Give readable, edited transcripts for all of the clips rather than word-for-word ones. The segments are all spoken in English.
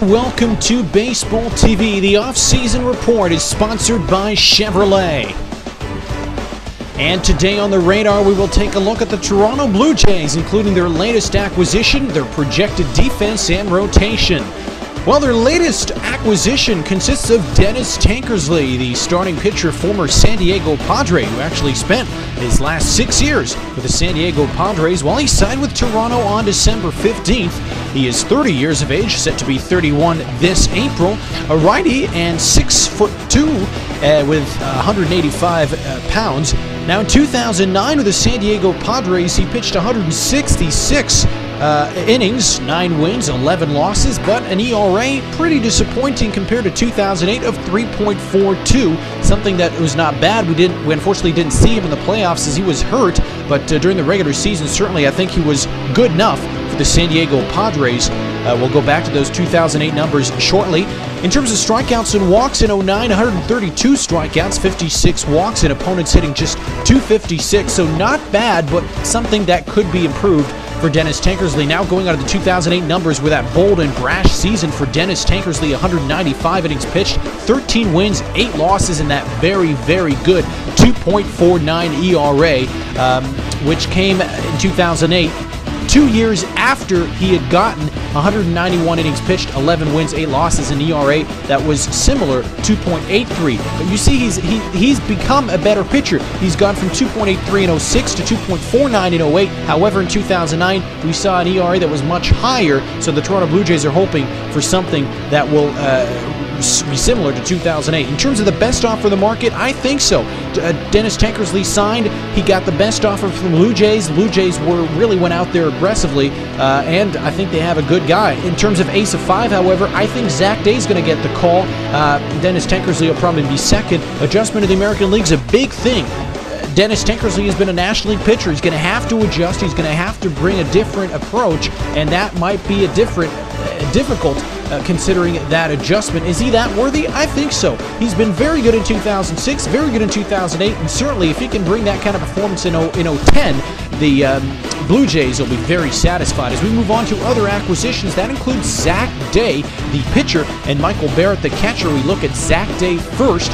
Welcome to Baseball TV. The offseason report is sponsored by Chevrolet. And today on the radar, we will take a look at the Toronto Blue Jays, including their latest acquisition, their projected defense, and rotation. Well, their latest acquisition consists of Dennis Tankersley, the starting pitcher, former San Diego Padre, who actually spent his last 6 years with the San Diego Padres while he signed with Toronto on December 15th. He is 30 years of age, set to be 31 this April, a righty and 6'2", with 185 pounds. Now, in 2009 with the San Diego Padres, he pitched 166 innings, 9 wins, 11 losses, but an ERA pretty disappointing compared to 2008 of 3.42, something that was not bad. We unfortunately didn't see him in the playoffs as he was hurt, but during the regular season, certainly I think he was good enough for the San Diego Padres. We'll go back to those 2008 numbers shortly. In terms of strikeouts and walks in 09, 132 strikeouts, 56 walks, and opponents hitting just 256, so not bad, but something that could be improved for Dennis Tankersley. Now going out of the 2008 numbers with that bold and brash season for Dennis Tankersley, 195 innings pitched, 13 wins, 8 losses, and that very, very good 2.49 ERA, which came in 2008. 2 years after he had gotten 191 innings pitched, 11 wins, 8 losses, an ERA that was similar, 2.83. But you see, he's become a better pitcher. He's gone from 2.83 in 06 to 2.49 in 08. However, in 2009, we saw an ERA that was much higher, so the Toronto Blue Jays are hoping for something that will be similar to 2008. In terms of the best offer in the market, I think so. Dennis Tankersley signed. He got the best offer from the Blue Jays. The Blue Jays really went out there aggressively, and I think they have a good guy. In terms of ace of 5, however, I think Zach Day's going to get the call. Dennis Tankersley will probably be second. Adjustment of the American League's a big thing. Dennis Tankersley has been a National League pitcher. He's going to have to adjust. He's going to have to bring a different approach, and that might be difficult considering that adjustment. Is he that worthy? I think so. He's been very good in 2006, very good in 2008, and certainly if he can bring that kind of performance in 2010, the Blue Jays will be very satisfied. As we move on to other acquisitions, that includes Zach Day, the pitcher, and Michael Barrett, the catcher. We look at Zach Day first.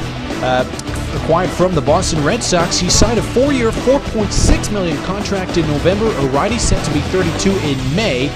Acquired from the Boston Red Sox. He signed a 4-year, $4.6 million contract in November. A righty set to be 32 in May.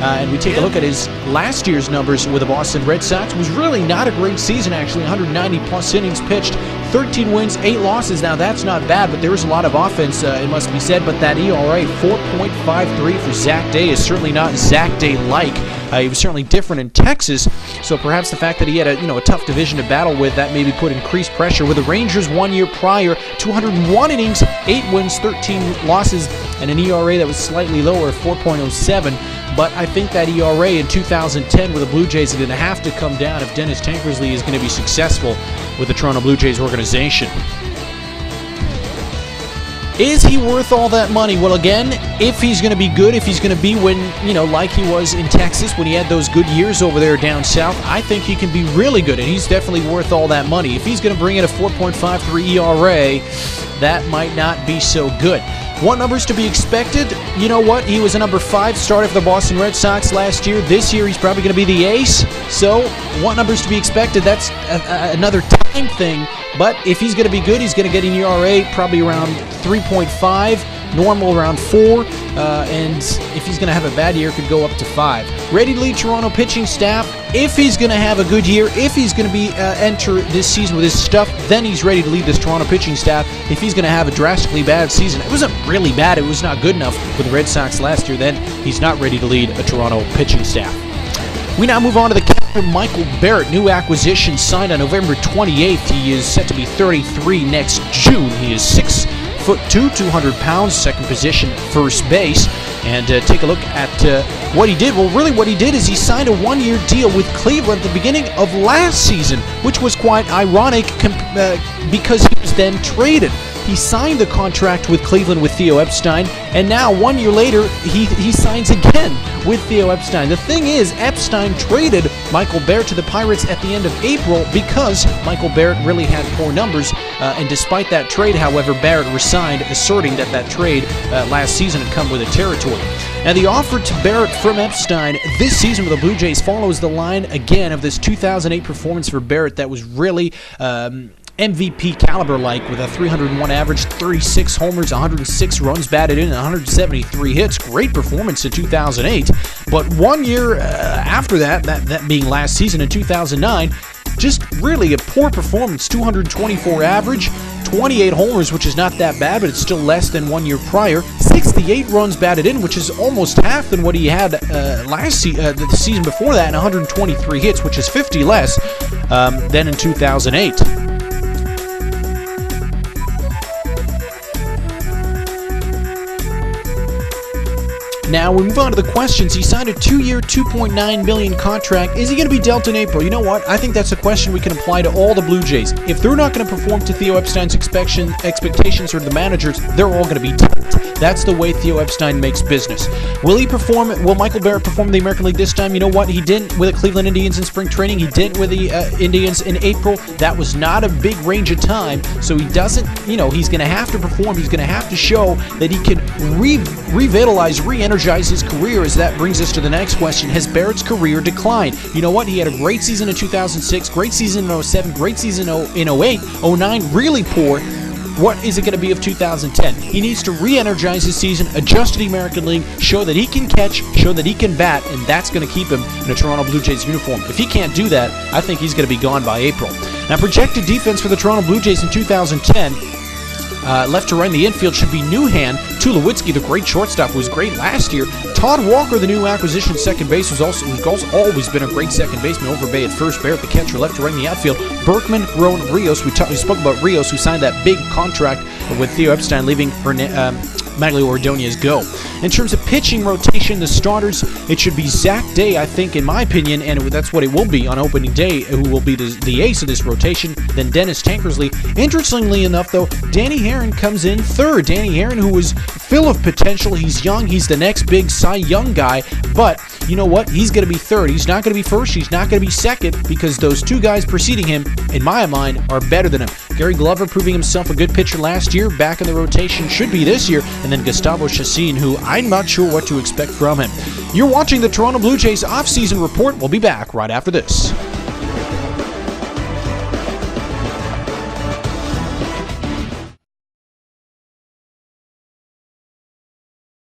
And we take a look at his last year's numbers with the Boston Red Sox. It was really not a great season, actually. 190-plus innings pitched, 13 wins, 8 losses. Now, that's not bad, but there is a lot of offense, it must be said. But that ERA, 4.53 for Zach Day, is certainly not Zach Day-like. He was certainly different in Texas, so perhaps the fact that he had a tough division to battle with, that maybe put increased pressure. With the Rangers 1 year prior, 201 innings, 8 wins, 13 losses, and an ERA that was slightly lower, 4.07. But I think that ERA in 2010 with the Blue Jays is going to have to come down if Dennis Tankersley is going to be successful with the Toronto Blue Jays organization. Is he worth all that money? Well, again, if he's going to be good, if he's going to be like he was in Texas when he had those good years over there down south, I think he can be really good, and he's definitely worth all that money. If he's going to bring in a 4.53 ERA, that might not be so good. What numbers to be expected? You know what? He was a number 5 starter for the Boston Red Sox last year. This year, he's probably going to be the ace. So, what numbers to be expected? That's another time thing. But if he's going to be good, he's going to get an ERA probably around 3.5, normal around 4, and if he's going to have a bad year, it could go up to 5. Ready to lead Toronto pitching staff. If he's going to have a good year, if he's going to be enter this season with his stuff, then he's ready to lead this Toronto pitching staff. If he's going to have a drastically bad season, it wasn't really bad, it was not good enough with the Red Sox last year, then he's not ready to lead a Toronto pitching staff. We now move on to the catcher, Michael Barrett. New acquisition signed on November 28th. He is set to be 33 next June. He is 6'2", 200 pounds, second position, first base. And take a look at what he did. Well, really what he did is he signed a 1-year deal with Cleveland at the beginning of last season, which was quite ironic because he was then traded. He signed the contract with Cleveland with Theo Epstein, and now 1 year later, he signs again with Theo Epstein. The thing is, Epstein traded Michael Barrett to the Pirates at the end of April because Michael Barrett really had poor numbers, and despite that trade, however, Barrett resigned, asserting that trade last season had come with a territory. Now, the offer to Barrett from Epstein this season with the Blue Jays follows the line again of this 2008 performance for Barrett that was really MVP caliber-like, with a 301 average, 36 homers, 106 runs batted in, and 173 hits. Great performance in 2008. But 1 year after that being last season in 2009, just really a poor performance. 224 average, 28 homers, which is not that bad, but it's still less than 1 year prior. 68 runs batted in, which is almost half than what he had the season before that, and 123 hits, which is 50 less than in 2008. Now we move on to the questions. He signed a 2-year, $2.9 million contract. Is he going to be dealt in April? You know what? I think that's a question we can apply to all the Blue Jays. If they're not going to perform to Theo Epstein's expectations or the managers, they're all going to be dealt. That's the way Theo Epstein makes business. Will he perform? Will Michael Barrett perform in the American League this time? You know what? He didn't with the Cleveland Indians in spring training. He didn't with the Indians in April. That was not a big range of time, so he doesn't, he's going to have to perform. He's going to have to show that he can revitalize, re-energize his career, as that brings us to the next question. Has Barrett's career declined? You know what? He had a great season in 2006, great season in 07, great season in 08, 09, really poor. What is it going to be of 2010? He needs to re-energize his season, adjust to the American League, show that he can catch, show that he can bat, and that's going to keep him in a Toronto Blue Jays uniform. If he can't do that, I think he's going to be gone by April. Now, projected defense for the Toronto Blue Jays in 2010, left to right in the infield should be Newhan. Tulowitzki, the great shortstop, who was great last year. Todd Walker, the new acquisition, second base, who's always been a great second baseman. Overbay at first, Barrett the catcher, left to right in the outfield. Berkman, Rowan, Rios. We spoke about Rios, who signed that big contract with Theo Epstein, leaving Maglio Ordonez go. In terms of pitching rotation, the starters, it should be Zach Day, I think, in my opinion, and that's what it will be on opening day, who will be the ace of this rotation, then Dennis Tankersley. Interestingly enough, though, Danny Herron comes in third. Danny Herron, who was full of potential. He's young. He's the next big Cy Young guy, but you know what? He's going to be third. He's not going to be first. He's not going to be second, because those two guys preceding him, in my mind, are better than him. Gary Glover proving himself a good pitcher last year, back in the rotation, should be this year, and then Gustavo Chacin, who I'm not sure what to expect from him. You're watching the Toronto Blue Jays off-season report. We'll be back right after this.